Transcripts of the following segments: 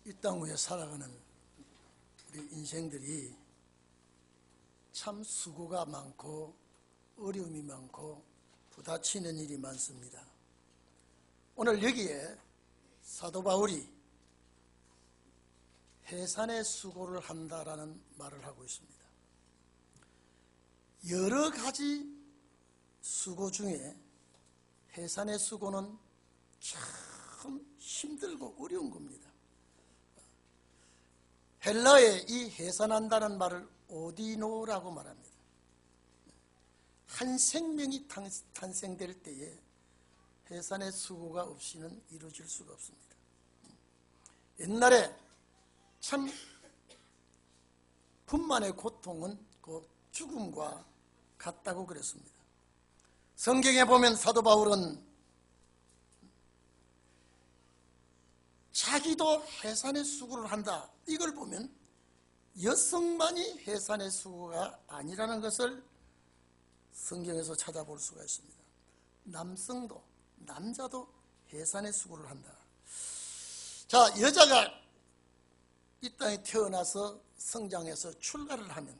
이 땅 위에 살아가는 우리 인생들이 참 수고가 많고 어려움이 많고 부딪히는 일이 많습니다. 오늘 여기에 사도 바울이 해산의 수고를 한다라는 말을 하고 있습니다. 여러 가지 수고 중에 해산의 수고는 참 힘들고 어려운 겁니다. 헬라에 이 해산한다는 말을 오디노라고 말합니다. 한 생명이 탄생될 때에 해산의 수고가 없이는 이루어질 수가 없습니다. 옛날에 참 분만의 고통은 그 죽음과 같다고 그랬습니다. 성경에 보면 사도 바울은 자기도 해산의 수고를 한다. 이걸 보면 여성만이 해산의 수고가 아니라는 것을 성경에서 찾아볼 수가 있습니다. 남자도 해산의 수고를 한다. 자, 여자가 이 땅에 태어나서 성장해서 출가를 하면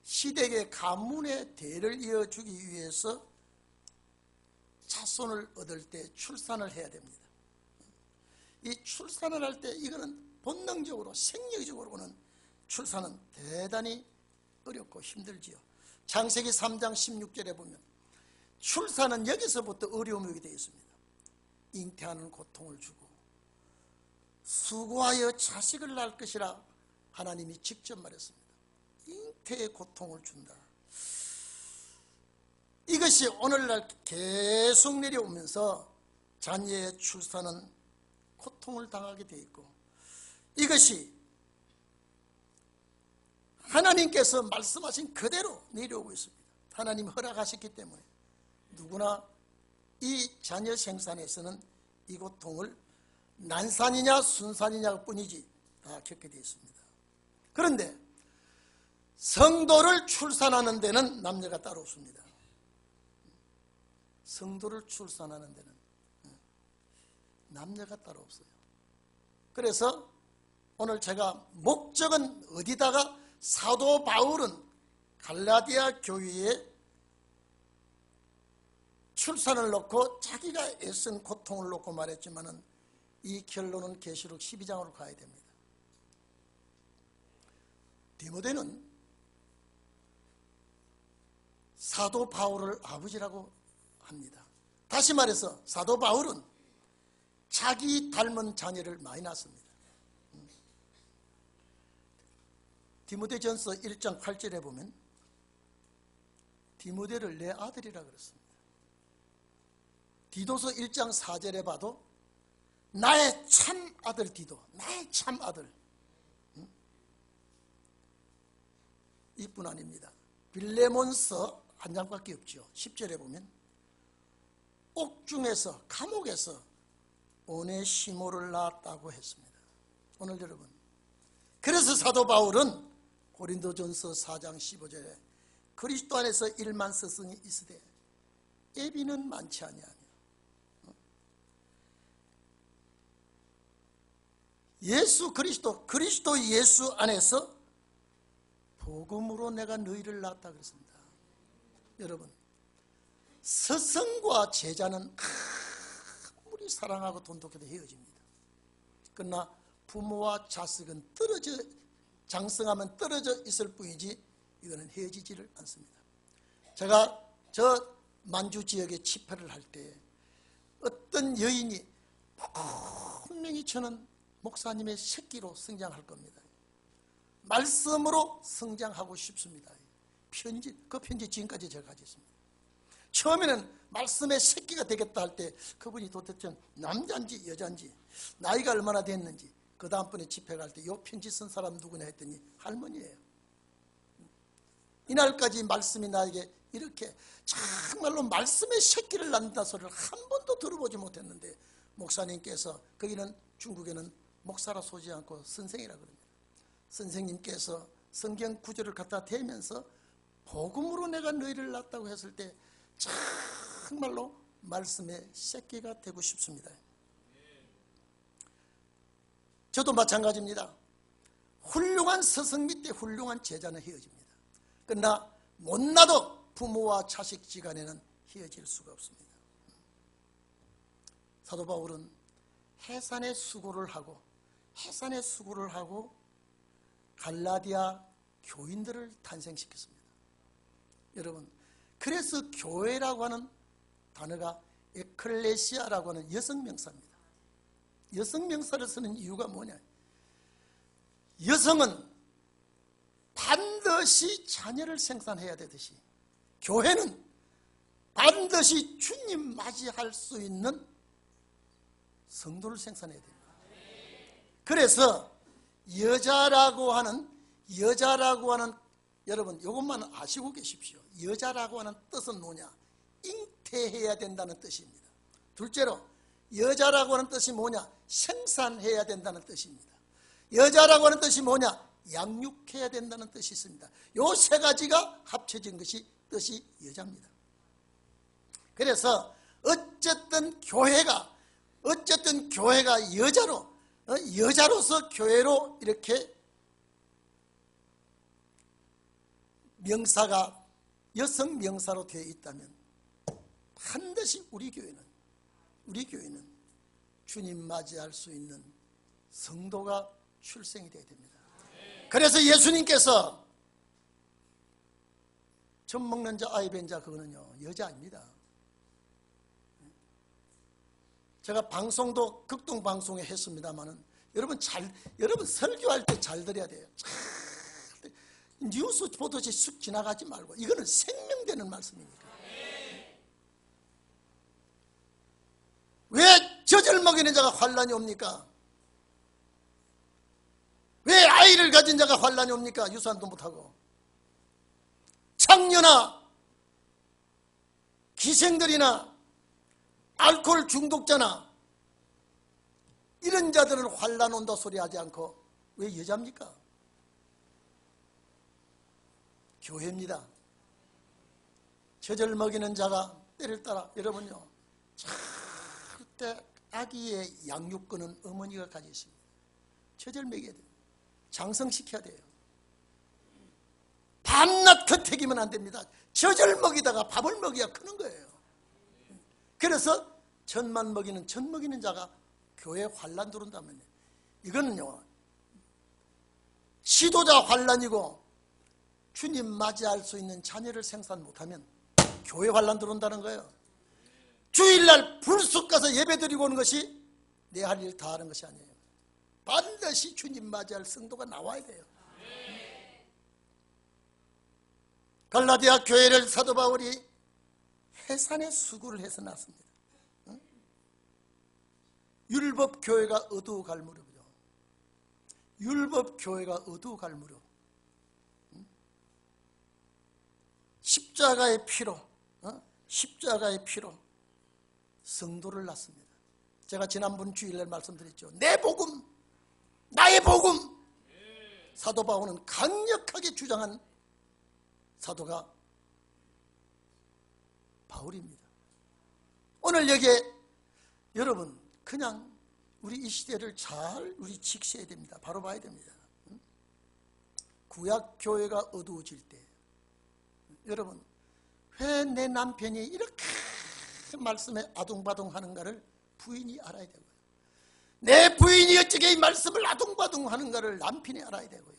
시댁의 가문의 대를 이어주기 위해서 자손을 얻을 때 출산을 해야 됩니다. 이 출산을 할 때 이거는 본능적으로 생리적으로는 출산은 대단히 어렵고 힘들지요. 창세기 3장 16절에 보면 출산은 여기서부터 어려움이 되어 있습니다. 잉태하는 고통을 주고 수고하여 자식을 낳을 것이라 하나님이 직접 말했습니다. 잉태의 고통을 준다. 이것이 오늘날 계속 내려오면서 자녀의 출산은 고통을 당하게 되어 있고, 이것이 하나님께서 말씀하신 그대로 내려오고 있습니다. 하나님 허락하셨기 때문에 누구나 이 자녀 생산에서는 이 고통을 난산이냐 순산이냐 뿐이지 다 겪게 되어 있습니다. 그런데 성도를 출산하는 데는 남녀가 따로 없습니다. 성도를 출산하는 데는 남녀가 따로 없어요. 그래서 오늘 제가 목적은 어디다가 사도 바울은 갈라디아 교회에 출산을 놓고 자기가 애쓴 고통을 놓고 말했지만은 이 결론은 계시록 12장으로 가야 됩니다. 디모데는 사도 바울을 아버지라고 합니다. 다시 말해서 사도 바울은 자기 닮은 자녀를 많이 낳습니다. 디모데전서 1장 8절에 보면 디모데를 내 아들이라 그랬습니다. 디도서 1장 4절에 봐도 나의 참 아들 디도, 나의 참 아들. 이뿐 아닙니다. 빌레몬서 한 장밖에 없죠. 10절에 보면 옥중에서 감옥에서 오네시모를 낳았다고 했습니다. 오늘 여러분, 그래서 사도 바울은 고린도전서 4장 15절에 그리스도 안에서 일만 스승이 있으되 애비는 많지 아니하며 예수 그리스도 예수 안에서 복음으로 내가 너희를 낳았다 그랬습니다. 여러분, 스승과 제자는 아무리 사랑하고 돈독해도 헤어집니다. 그러나 부모와 자식은 장성하면 떨어져 있을 뿐이지 이거는 헤어지지를 않습니다. 제가 저 만주 지역에 집회를 할 때 어떤 여인이 분명히 저는 목사님의 새끼로 성장할 겁니다. 말씀으로 성장하고 싶습니다. 그 편지 지금까지 제가 가지고 있습니다. 처음에는 말씀의 새끼가 되겠다 할 때 그분이 도대체 남자인지 여자인지 나이가 얼마나 됐는지 그 다음번에 집회 갈 때 이 편지 쓴 사람 누구냐 했더니 할머니예요. 이날까지 말씀이 나에게 이렇게 정말로 말씀의 새끼를 낳는다 소리를 한 번도 들어보지 못했는데 목사님께서, 거기는 중국에는 목사라 소지 않고 선생이라 그럽니다. 선생님께서 성경 구절을 갖다 대면서 복음으로 내가 너희를 낳았다고 했을 때 정말로 말씀의 새끼가 되고 싶습니다. 저도 마찬가지입니다. 훌륭한 스승 밑에 훌륭한 제자는 헤어집니다. 그러나 못나도 부모와 자식지간에는 헤어질 수가 없습니다. 사도 바울은 해산의 수고를 하고 갈라디아 교인들을 탄생시켰습니다. 여러분, 그래서 교회라고 하는 단어가 에클레시아라고 하는 여성명사입니다. 여성명사를 쓰는 이유가 뭐냐? 여성은 반드시 자녀를 생산해야 되듯이 교회는 반드시 주님 맞이할 수 있는 성도를 생산해야 됩니다. 그래서 여자라고 하는 여러분 이것만 아시고 계십시오. 여자라고 하는 뜻은 뭐냐? 잉태해야 된다는 뜻입니다. 둘째로 여자라고 하는 뜻이 뭐냐? 생산해야 된다는 뜻입니다. 여자라고 하는 뜻이 뭐냐? 양육해야 된다는 뜻이 있습니다. 요 세 가지가 합쳐진 것이 뜻이 여자입니다. 그래서 어쨌든 교회가 여자로서 교회로 이렇게 명사가 여성 명사로 되어 있다면 반드시 우리 교회는 주님 맞이할 수 있는 성도가 출생이 되어야 됩니다. 그래서 예수님께서 젖 먹는 자 아이 뵌 자 그거는요 여자 아닙니다. 제가 방송도 극동 방송에 했습니다만은 여러분 설교할 때 잘 들어야 돼요. 뉴스 보듯이 쑥 지나가지 말고 이거는 생명되는 말씀이니까. 왜 젖을 먹이는 자가 환난이 옵니까? 왜 아이를 가진 자가 환난이 옵니까? 유산도 못하고. 창녀나 기생들이나 알코올 중독자나 이런 자들은 환난 온다 소리 하지 않고 왜 여자입니까? 교회입니다. 젖을 먹이는 자가 때를 따라 여러분요 절대 아기의 양육권은 어머니가 가지고 있습니다. 젖을 먹여야 돼요. 장성시켜야 돼요. 밤낮 겉태기면 안 됩니다. 젖을 먹이다가 밥을 먹여야 크는 거예요. 그래서 젖만 먹이는 젖 먹이는 자가 교회에 환난 들어온다면 이거는요 지도자 환난이고 주님 맞이할 수 있는 자녀를 생산 못하면 교회 환난 들어온다는 거예요. 주일날 불쑥 가서 예배드리고 오는 것이 내 할 일 다 하는 것이 아니에요. 반드시 주님 맞이할 성도가 나와야 돼요. 갈라디아 교회를 사도 바울이 해산의 수고를 해서 났습니다. 율법 교회가 어두워갈 무렵이죠. 율법 교회가 어두워갈 무렵. 십자가의 피로 성도를 낳습니다. 제가 지난번 주일날 말씀드렸죠. 내 복음, 나의 복음. 사도 바울은 강력하게 주장한 사도가 바울입니다. 오늘 여기에 여러분 그냥 우리 이 시대를 잘 우리 직시해야 됩니다. 바로 봐야 됩니다. 구약 교회가 어두워질 때 여러분 왜 내 남편이 이렇게 말씀에 아둥바둥하는가를 부인이 알아야 되고요. 내 부인이 어떻게 이 말씀을 아둥바둥하는가를 남편이 알아야 되고요.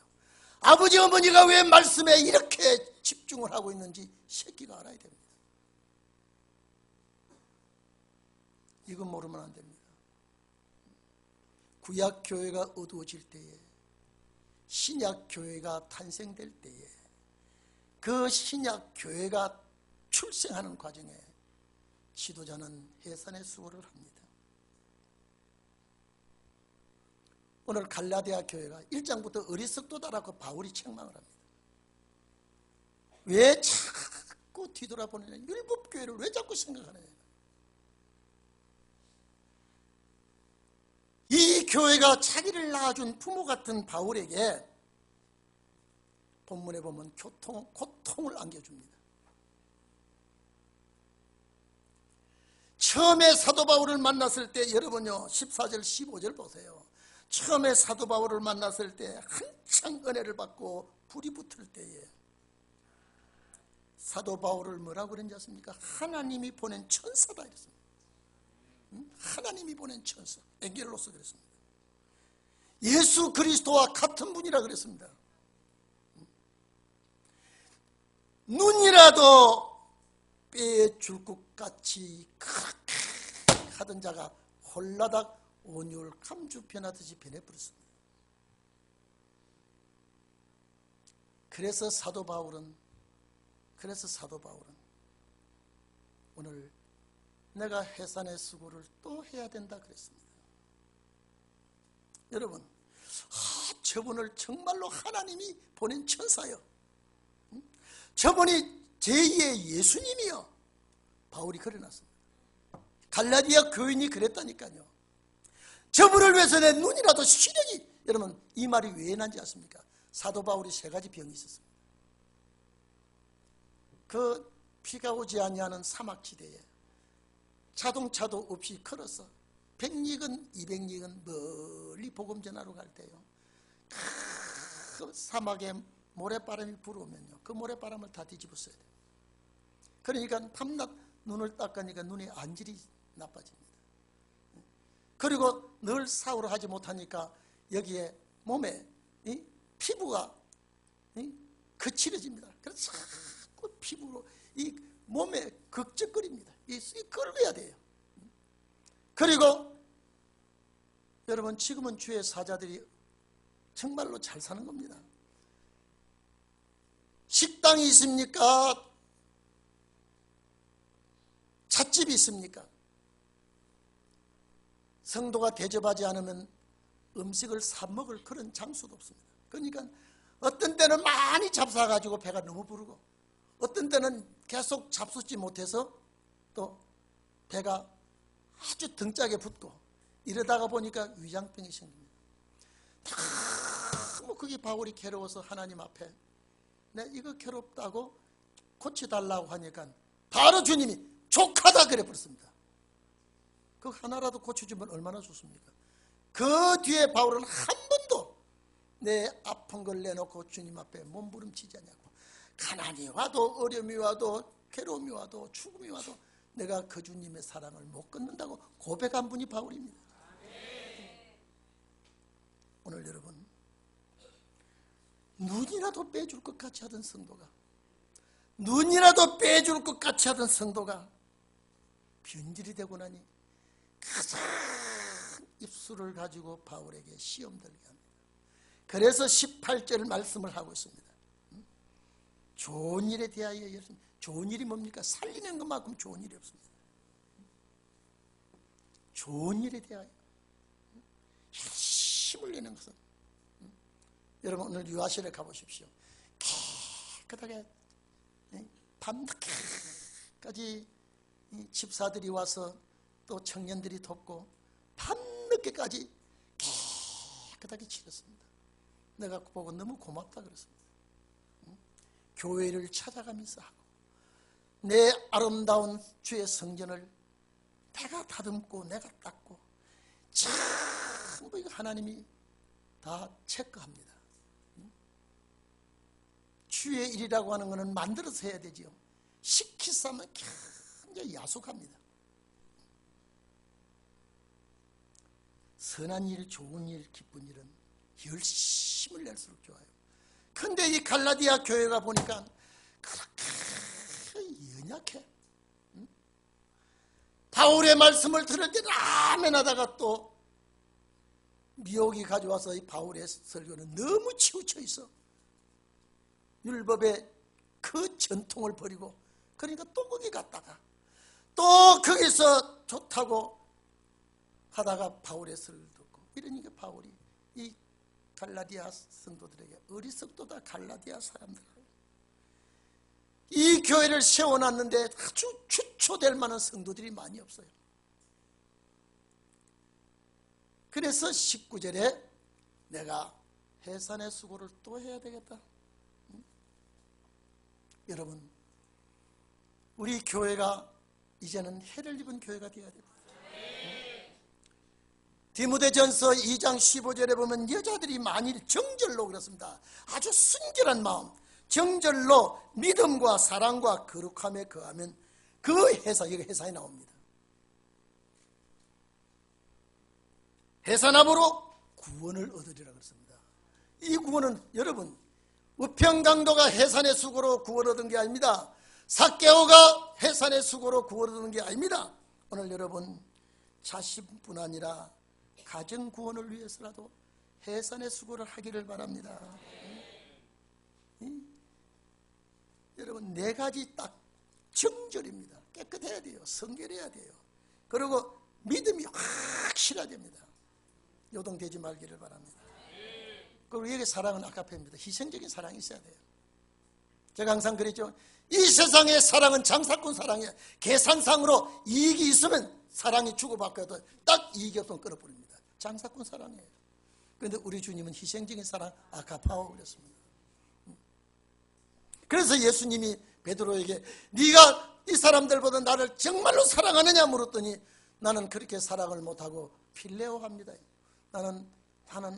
아버지 어머니가 왜 말씀에 이렇게 집중을 하고 있는지 새끼가 알아야 됩니다. 이거 모르면 안 됩니다. 구약 교회가 어두워질 때에 신약 교회가 탄생될 때에 그 신약 교회가 출생하는 과정에 지도자는 해산의 수고를 합니다. 오늘 갈라디아 교회가 1장부터 어리석도다라고 바울이 책망을 합니다. 왜 자꾸 뒤돌아보느냐? 율법 교회를 왜 자꾸 생각하느냐? 이 교회가 자기를 낳아준 부모 같은 바울에게 본문에 보면 고통을 안겨줍니다. 처음에 사도 바울을 만났을 때 여러분요 14절 15절 보세요. 처음에 사도 바울을 만났을 때 한창 은혜를 받고 불이 붙을 때에 사도 바울을 뭐라고 그랬는지 아십니까? 하나님이 보낸 천사다 이랬습니다. 하나님이 보낸 천사, 엥겔로서 그랬습니다. 예수 그리스도와 같은 분이라 그랬습니다. 눈이라도 빼줄 것 같이 그렇게 하던 자가 홀라닥 온유를 감주 변하듯이 변해버렸습니다. 그래서 사도 바울은 오늘 내가 해산의 수고를 또 해야 된다 그랬습니다. 여러분, 저분을 정말로 하나님이 보낸 천사요, 저분이 제2의 예수님이요, 바울이 그려놨습니다. 갈라디아 교인이 그랬다니까요. 저분을 위해서 내 눈이라도 시력이, 여러분 이 말이 왜 난지 아십니까? 사도 바울이 3가지 병이 있었습니다. 그 비가 오지 아니하는 사막지대에 자동차도 없이 걸어서 100리근 200리근 멀리 복음 전하러 갈 때요, 그 사막에 모래바람이 불어오면요, 그 모래바람을 다 뒤집어 써야 돼요. 그러니까 밤낮 눈을 닦으니까 눈의 안질이 나빠집니다. 그리고 늘 샤워를 하지 못하니까 여기에 몸에 피부가 거칠어집니다. 그래서 자꾸 피부로 이 몸에 극적거립니다. 이 긁어야 돼요. 그리고 여러분, 지금은 주의 사자들이 정말로 잘 사는 겁니다. 식당이 있습니까? 찻집이 있습니까? 성도가 대접하지 않으면 음식을 사 먹을 그런 장소도 없습니다. 그러니까 어떤 때는 많이 잡숴가지고 배가 너무 부르고, 어떤 때는 계속 잡수지 못해서 또 배가 아주 등짝에 붙고, 이러다가 보니까 위장병이 생깁니다. 너무 그게 바울이 괴로워서 하나님 앞에 내 이거 괴롭다고 고쳐달라고 하니까 바로 주님이 족하다 그래 버렸습니다. 그 하나라도 고쳐주면 얼마나 좋습니까? 그 뒤에 바울은 한 번도 내 아픈 걸 내놓고 주님 앞에 몸부림치지 않냐고. 가난이 와도 어려움이 와도 괴로움이 와도 죽음이 와도 내가 그 주님의 사랑을 못 끊는다고 고백한 분이 바울입니다. 오늘 여러분, 눈이라도 빼줄 것 같이 하던 성도가, 눈이라도 빼줄 것 같이 하던 성도가 변질이 되고 나니 가장 입술을 가지고 바울에게 시험 들게 합니다. 그래서 18절 말씀을 하고 있습니다. 좋은 일에 대하여, 좋은 일이 뭡니까? 살리는 것만큼 좋은 일이 없습니다. 좋은 일에 대하여 힘을 내는 것은, 여러분 오늘 유아실에 가보십시오. 깨끗하게 밤늦게까지 집사들이 와서 또 청년들이 돕고 밤늦게까지 깨끗하게 치렀습니다. 내가 보고 너무 고맙다 그랬습니다. 교회를 찾아가면서 하고 내 아름다운 주의 성전을 내가 다듬고 내가 닦고 전부 이거 하나님이 다 체크합니다. 주의 일이라고 하는 것은 만들어서 해야 되지요. 시키서 하면 굉장히 야속합니다. 선한 일, 좋은 일, 기쁜 일은 열심을 낼수록 좋아요. 근데 이 갈라디아 교회가 보니까 그렇게 연약해. 바울의 말씀을 들을 때 라멘 하다가 또 미혹이 가져와서 이 바울의 설교는 너무 치우쳐 있어. 율법의 그 전통을 버리고, 그러니까 또 거기 갔다가 또 거기서 좋다고 하다가 바울의 설을 듣고, 이러니까 바울이 이 갈라디아 성도들에게 어리석도다. 갈라디아 사람들, 이 교회를 세워놨는데 아주 추초될 만한 성도들이 많이 없어요. 그래서 19절에 내가 해산의 수고를 또 해야 되겠다. 여러분, 우리 교회가 이제는 해를 입은 교회가 되어야 됩니다. 디모데전서 2장 15절에 보면 여자들이 만일 정절로 그렇습니다. 아주 순결한 마음, 정절로 믿음과 사랑과 거룩함에 거하면 그 회사, 여기 회사에 나옵니다. 해산함으로 구원을 얻으리라 그랬습니다. 이 구원은 여러분 우평강도가 해산의 수고로 구원 얻은 게 아닙니다. 삭개오가 해산의 수고로 구원 얻은 게 아닙니다. 오늘 여러분 자신뿐 아니라 가정 구원을 위해서라도 해산의 수고를 하기를 바랍니다. 여러분 네 가지 딱 정절입니다. 깨끗해야 돼요. 성결해야 돼요. 그리고 믿음이 확실해야 됩니다. 요동되지 말기를 바랍니다. 그리고 여기 사랑은 아카페입니다. 희생적인 사랑이 있어야 돼요. 제가 항상 그랬죠. 이 세상의 사랑은 장사꾼 사랑이에요. 계산상으로 이익이 있으면 사랑이 주고받고도 딱 이익이 없으면 끊어버립니다. 장사꾼 사랑이에요. 그런데 우리 주님은 희생적인 사랑 아카파오 그랬습니다. 그래서 예수님이 베드로에게 네가 이 사람들보다 나를 정말로 사랑하느냐 물었더니 나는 그렇게 사랑을 못하고 필레오 합니다. 나는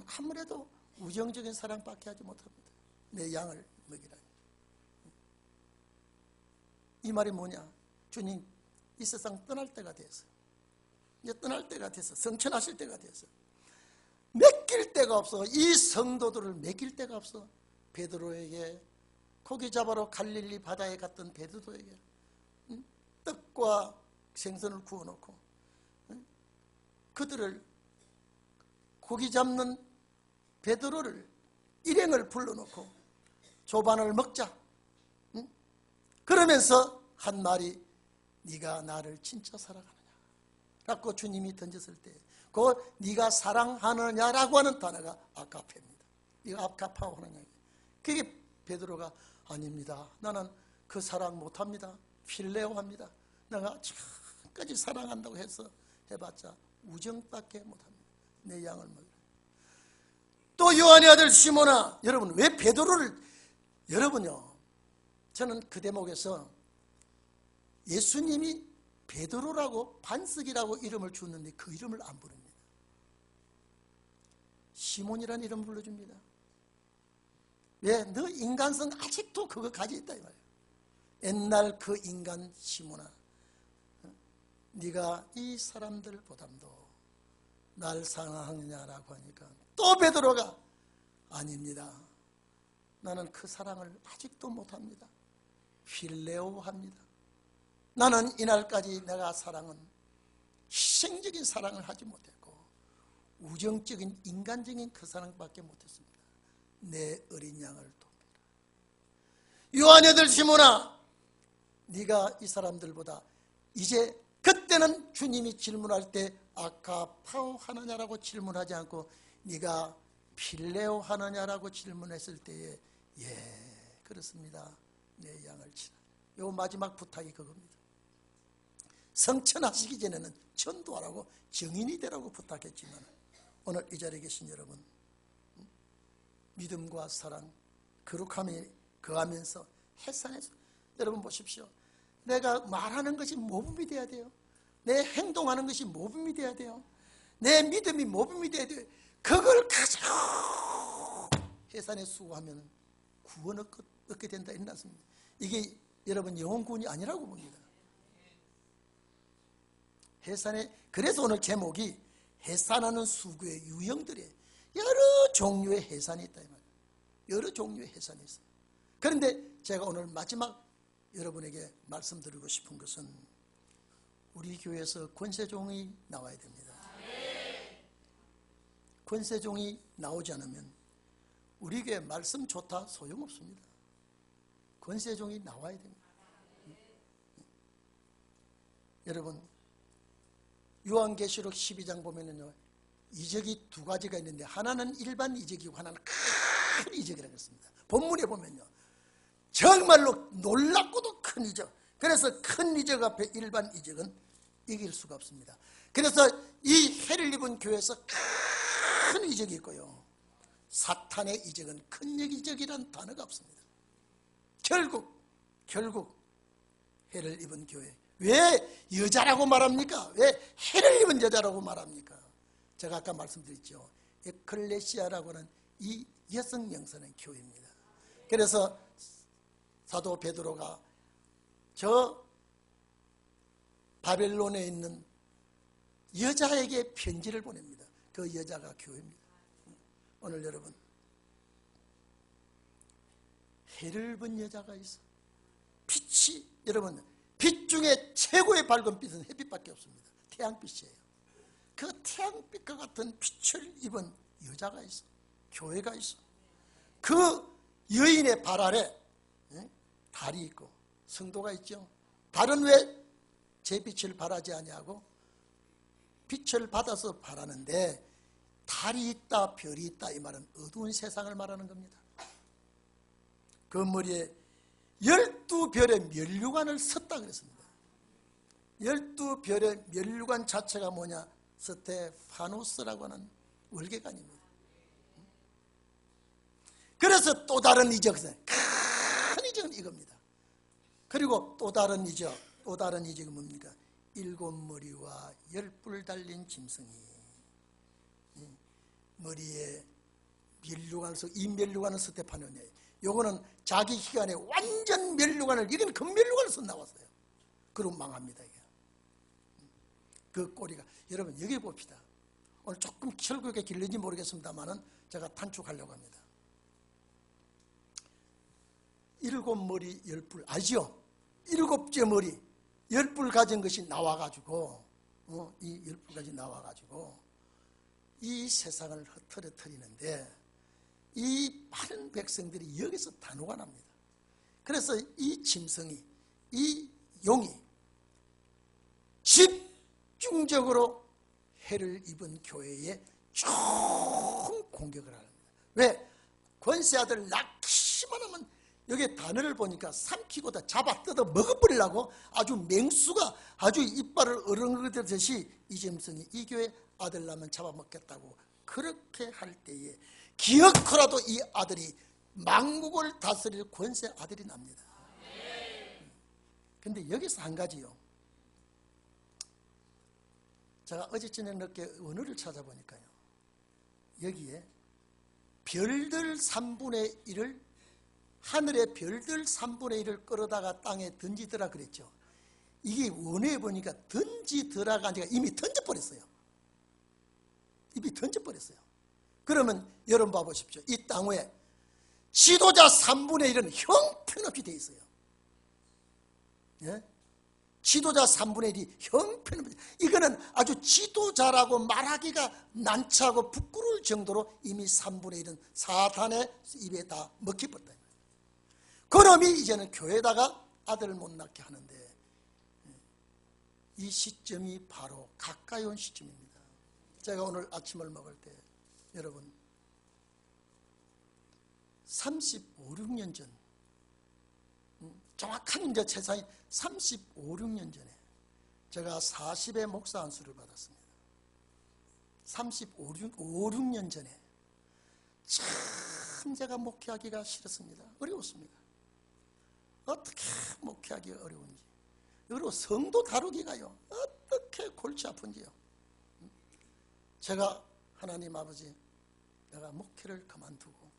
아무래도 우정적인 사랑밖에 하지 못합니다. 내 양을 먹이라. 이 말이 뭐냐? 주님 이 세상 떠날 때가 됐어. 이제 떠날 때가 됐어. 성천하실 때가 됐어. 맡길 데가 없어. 이 성도들을 맡길 데가 없어. 베드로에게 고기 잡으러 갈릴리 바다에 갔던 베드로에게 떡과 생선을 구워놓고 그들을 고기 잡는 베드로를 일행을 불러놓고 조반을 먹자. 그러면서 한 말이 네가 나를 진짜 사랑하느냐 라고 주님이 던졌을 때 그 네가 사랑하느냐라고 하는 단어가 아카페입니다. 네가 아카파오 하느냐. 그게 베드로가 아닙니다. 나는 그 사랑 못합니다. 필레오 합니다. 내가 지금까지 사랑한다고 해서 해봤자 우정밖에 못합니다. 내 양을 먹으라. 또 요한의 아들 시몬아, 여러분 왜 베드로를, 여러분요, 저는 그 대목에서 예수님이 베드로라고 반석이라고 이름을 주었는데 그 이름을 안 부릅니다. 시몬이라는 이름 불러줍니다. 왜? 너 인간성 아직도 그거 가지고 있다 이 말이에요. 옛날 그 인간 시몬아, 네가 이 사람들보담도 날 사랑하느냐라고 하니까 또 베드로가 아닙니다. 나는 그 사랑을 아직도 못합니다. 필레오 합니다. 나는 이날까지 내가 사랑은 희생적인 사랑을 하지 못했고 우정적인 인간적인 그 사랑밖에 못했습니다. 내 어린 양을 돕니다. 요한의 아들 시몬아, 네가 이 사람들보다, 이제 그때는 주님이 질문할 때 아카파오 하느냐라고 질문하지 않고 네가 필레오 하느냐라고 질문했을 때에 예 그렇습니다. 내 양을 치라. 요 마지막 부탁이 그겁니다. 성천하시기 전에는 전도하라고 정인이 되라고 부탁했지만 오늘 이 자리에 계신 여러분, 믿음과 사랑 거룩함이 거하면서 해산해서, 여러분 보십시오. 내가 말하는 것이 모범이 돼야 돼요. 내 행동하는 것이 모범이 돼야 돼요. 내 믿음이 모범이 돼야 돼요. 그걸 가지고 해산에 수고하면 구원 얻게 된다 이랬습니다. 이게 여러분 영혼 구원이 아니라고 봅니다. 해산에, 그래서 오늘 제목이 해산하는 수고의 유형들이 여러 종류의 해산이 있다 이 말이에요. 여러 종류의 해산이 있어요. 그런데 제가 오늘 마지막 여러분에게 말씀드리고 싶은 것은 우리 교회에서 권세종이 나와야 됩니다. 권세종이 나오지 않으면 우리 교회 말씀 좋다 소용없습니다. 권세종이 나와야 됩니다. 여러분 요한계시록 12장 보면은요, 이적이 두 가지가 있는데 하나는 일반 이적이고 하나는 큰 이적이라고 했습니다. 본문에 보면요, 정말로 놀랍고도 큰 이적. 그래서 큰 이적 앞에 일반 이적은 이길 수가 없습니다. 그래서 이 해를 입은 교회에서 큰 이적이 있고요, 사탄의 이적은 큰 이적이라는 단어가 없습니다. 결국 해를 입은 교회, 왜 여자라고 말합니까? 왜 해를 입은 여자라고 말합니까? 제가 아까 말씀드렸죠. 에클레시아라고는 이 여성 명사는 교회입니다. 그래서 사도 베드로가 저 바벨론에 있는 여자에게 편지를 보냅니다. 그 여자가 교회입니다. 오늘 여러분, 해를 본 여자가 있어. 빛이, 여러분, 빛 중에 최고의 밝은 빛은 햇빛밖에 없습니다. 태양빛이에요. 그 태양빛과 같은 빛을 입은 여자가 있어. 교회가 있어. 그 여인의 발 아래 달이 있고 성도가 있죠. 달은 왜 제 빛을 발하지 아니하고 빛을 받아서 발하는데, 달이 있다 별이 있다 이 말은 어두운 세상을 말하는 겁니다. 그 머리에 12별의 면류관을 썼다 그랬습니다. 12별의 면류관 자체가 뭐냐? 스테파노스라고 하는 월계관입니다. 그래서 또 다른 이적, 큰 이적은 이겁니다. 그리고 또 다른 이적은 뭡니까? 7머리와 10뿔 달린 짐승이 머리에 면류관을 써. 이 면류관은 스테파노니에요. 요거는 자기 기간에 완전 면류관을, 이건 금면류관을 써 나왔어요. 그럼 망합니다. 이게. 그 꼬리가, 여러분 여기 봅시다. 오늘 조금 철국에 길는지 모르겠습니다만은 제가 단축하려고 합니다. 7머리 10뿔 아시죠? 7째 머리 10뿔 가진 것이 나와가지고 이 10뿔까지 나와가지고 이 세상을 흩어뜨리는데, 이 많은 백성들이 여기서 단호가 납니다. 그래서 이 짐승이, 이 용이 집중적으로 해를 입은 교회에 총 공격을 합니다. 왜? 권세아들 낳기만 하면, 여기 단어를 보니까 삼키고 다 잡아 뜯어 먹어버리려고 아주 맹수가 아주 이빨을 어른거리듯이 이 짐승이 이 교회 아들 낳으면 잡아먹겠다고 그렇게 할 때에 기어코라도 이 아들이 만국을 다스릴 권세 아들이 납니다. 근데 여기서 한 가지요. 제가 어제 저녁 늦게 언어를 찾아보니까요, 여기에 별들 3분의 1을, 하늘의 별들 3분의 1을 끌어다가 땅에 던지더라 그랬죠. 이게 원어에 보니까 던지더라가 아니라 이미 던져버렸어요. 이미 던져버렸어요. 그러면 여러분 봐보십시오. 이 땅 위에 지도자 3분의 1은 형편없이 돼 있어요. 예? 지도자 3분의 1이 형편없이, 이거는 아주 지도자라고 말하기가 난처하고 부끄러울 정도로 이미 3분의 1은 사탄의 입에 다 먹혀버렸다. 그놈이 이제는 교회에다가 아들을 못 낳게 하는데, 이 시점이 바로 가까이 온 시점입니다. 제가 오늘 아침을 먹을 때, 여러분 35, 6년 전, 정확한 이제 세상이 35, 6년 전에 제가 40의 목사 안수를 받았습니다. 35, 6년 전에 참 제가 목회하기가 싫었습니다. 어려웠습니다. 어떻게 목회하기가 어려운지, 그리고 성도 다루기가요 어떻게 골치 아픈지요. 제가 하나님 아버지, 내가 목회를 그만두고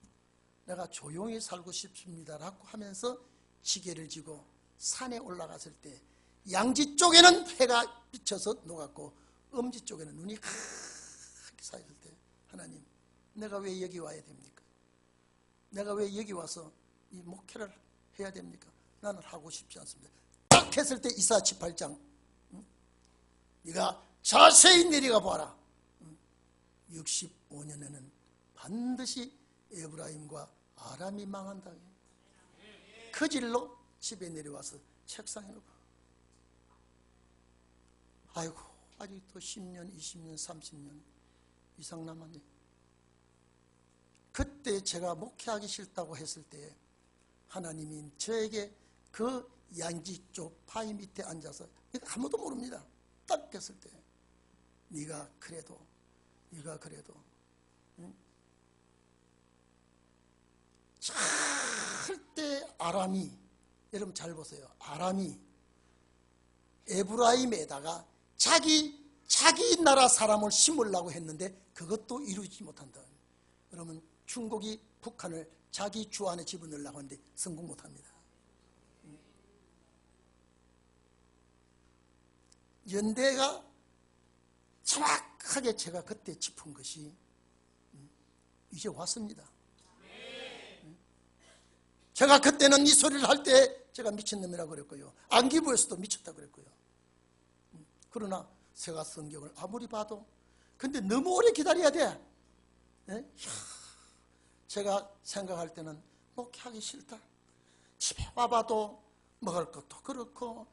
내가 조용히 살고 싶습니다라고 하면서 지게를 지고 산에 올라갔을 때, 양지 쪽에는 해가 비쳐서 녹았고 음지 쪽에는 눈이 크게 쌓였을 때, 하나님, 내가 왜 여기 와야 됩니까? 내가 왜 여기 와서 이 목회를 해야 됩니까? 나는 하고 싶지 않습니다. 딱 했을 때 이사 18장, 네가 자세히 내려가 봐라. 65년에는 반드시 에브라임과 아람이 망한다. 그 질로 집에 내려와서 책상에 놓고, 아이고 아직도 10년, 20년, 30년 이상 남았네. 그때 제가 목회하기 싫다고 했을 때 하나님이 저에게 그 양지 쪽 바위 밑에 앉아서, 아무도 모릅니다. 딱 했을 때, 네가 그래도 절대 아람이, 여러분 잘 보세요. 아람이 에브라임에다가 자기 자기 나라 사람을 심으려고 했는데 그것도 이루지 못한다. 그러면 중국이 북한을 자기 주 안에 집어넣으려고 하는데 성공 못합니다. 연대가 정확하게 제가 그때 짚은 것이 이제 왔습니다. 제가 그때는 이 소리를 할 때 제가 미친놈이라고 그랬고요, 안기부에서도 미쳤다고 그랬고요. 그러나 제가 성경을 아무리 봐도 근데 너무 오래 기다려야 돼. 예? 제가 생각할 때는 목회하기 싫다. 집에 와봐도 먹을 것도 그렇고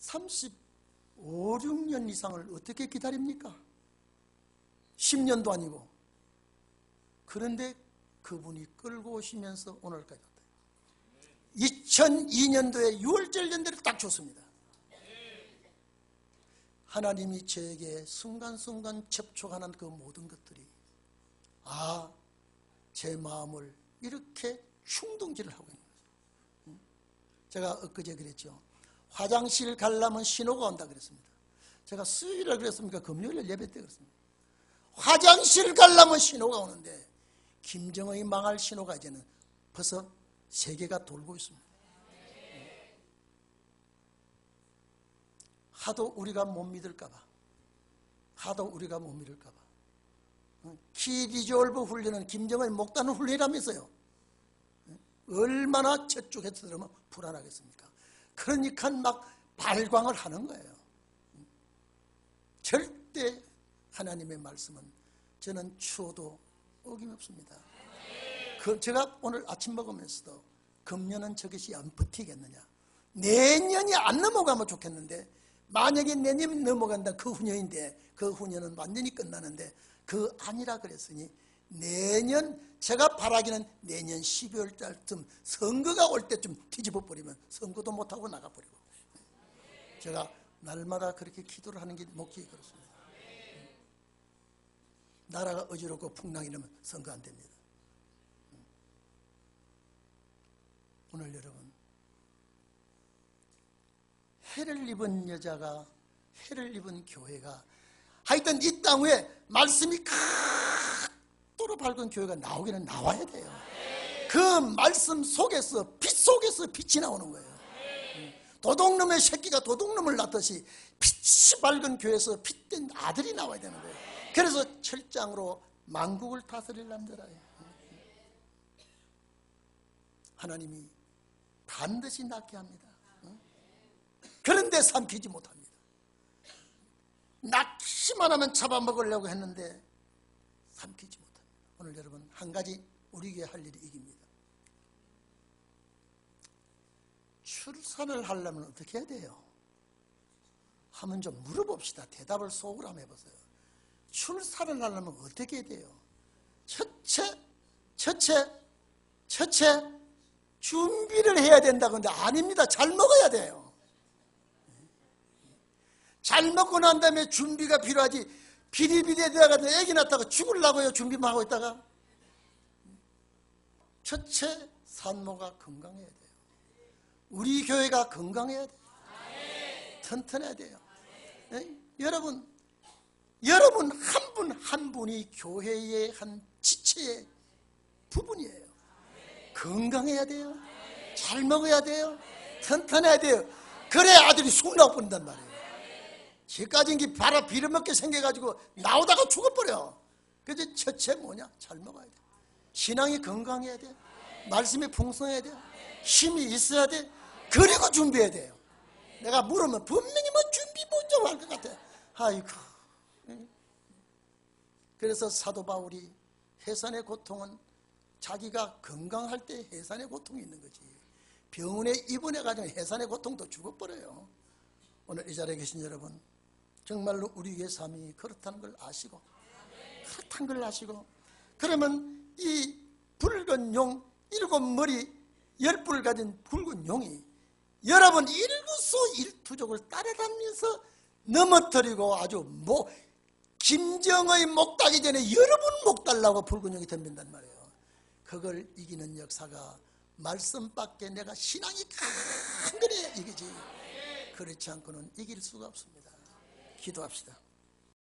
35, 6년 이상을 어떻게 기다립니까? 10년도 아니고. 그런데 그분이 끌고 오시면서 오늘까지 왔다. 2002년도에 6월절 연대를 딱 줬습니다. 하나님이 저에게 순간순간 접촉하는 그 모든 것들이 제 마음을 이렇게 충동질을 하고 있는 거죠. 제가 엊그제 그랬죠. 화장실 가려면 신호가 온다 그랬습니다. 제가 수요일에 그랬습니까? 금요일 예배 때 그랬습니다. 화장실 가려면 신호가 오는데 김정은이 망할 신호가 이제는 벌써 세계가 돌고 있습니다. 하도 우리가 못 믿을까봐, 키리졸브 훈련은 김정은이 목단을 훈련하면서요, 얼마나 저쪽에서 들으면 불안하겠습니까? 그러니까 막 발광을 하는 거예요. 절대 하나님의 말씀은 저는 추워도 어김없습니다. 제가 오늘 아침 먹으면서도 금년은 저것이 안 버티겠느냐, 내년이 안 넘어가면 좋겠는데 만약에 내년이 넘어간다 그 후년인데 그 후년은 완전히 끝나는데 그 아니라 그랬으니 내년, 제가 바라기는 내년 12월 달쯤 선거가 올 때쯤 뒤집어 버리면 선거도 못하고 나가버리고. 제가 날마다 그렇게 기도를 하는 게 목적이 그렇습니다. 나라가 어지럽고 풍랑이 나면 선거 안 됩니다. 오늘 여러분, 해를 입은 여자가, 해를 입은 교회가, 하여튼 이 땅 위에 말씀이 각도로 밝은 교회가 나오기는 나와야 돼요. 그 말씀 속에서, 빛 속에서 빛이 나오는 거예요. 도둑놈의 새끼가 도둑놈을 낳듯이 빛이 밝은 교회에서 빛된 아들이 나와야 되는 거예요. 그래서 철장으로 만국을 다스릴 남자라요. 하나님이 반드시 낳게 합니다. 그런데 삼키지 못합니다. 낳기만 하면 잡아먹으려고 했는데 삼키지 못합니다. 오늘 여러분, 한 가지 우리 교회 할 일이 이깁니다. 출산을 하려면 어떻게 해야 돼요? 하면 좀 물어봅시다. 대답을 속으로 한번 해보세요. 출산을 하려면 어떻게 해야 돼요? 첫째 준비를 해야 된다고 하는데 아닙니다. 잘 먹어야 돼요. 잘 먹고 난 다음에 준비가 필요하지. 비리비리에다가 애기 낳다가 죽으려고요. 준비만 하고 있다가. 첫째, 산모가 건강해야 돼요. 우리 교회가 건강해야 돼요. 튼튼해야 돼요. 여러분 한 분 한 분이 교회의 한 지체의 부분이에요. 건강해야 돼요. 잘 먹어야 돼요. 튼튼해야 돼요. 그래야 아들이 쑥나고 버린단 말이에요. 지금까지 게 바로 빌어먹게 생겨가지고 나오다가 죽어버려. 그래서 첫째 뭐냐? 잘 먹어야 돼. 신앙이 건강해야 돼. 말씀이 풍성해야 돼. 힘이 있어야 돼. 그리고 준비해야 돼요. 내가 물으면 분명히 뭐 준비 먼저 할 것 같아. 아이고. 그래서 사도 바울이 해산의 고통은 자기가 건강할 때 해산의 고통이 있는 거지. 병원에 입원해가지고 해산의 고통도 죽어버려요. 오늘 이 자리에 계신 여러분, 정말로 우리의 삶이 그렇다는 걸 아시고, 그러면 이 붉은 용, 7머리 10뿔 가진 붉은 용이 여러분 일거수일투족을 따라다니면서 넘어뜨리고 아주 김정의 목 따기 전에 여러분 목 달라고 붉은 용이 덤빈단 말이에요. 그걸 이기는 역사가 말씀 밖에 내가 신앙이 큰 거래 이거지. 그렇지 않고는 이길 수가 없습니다. 기도합시다.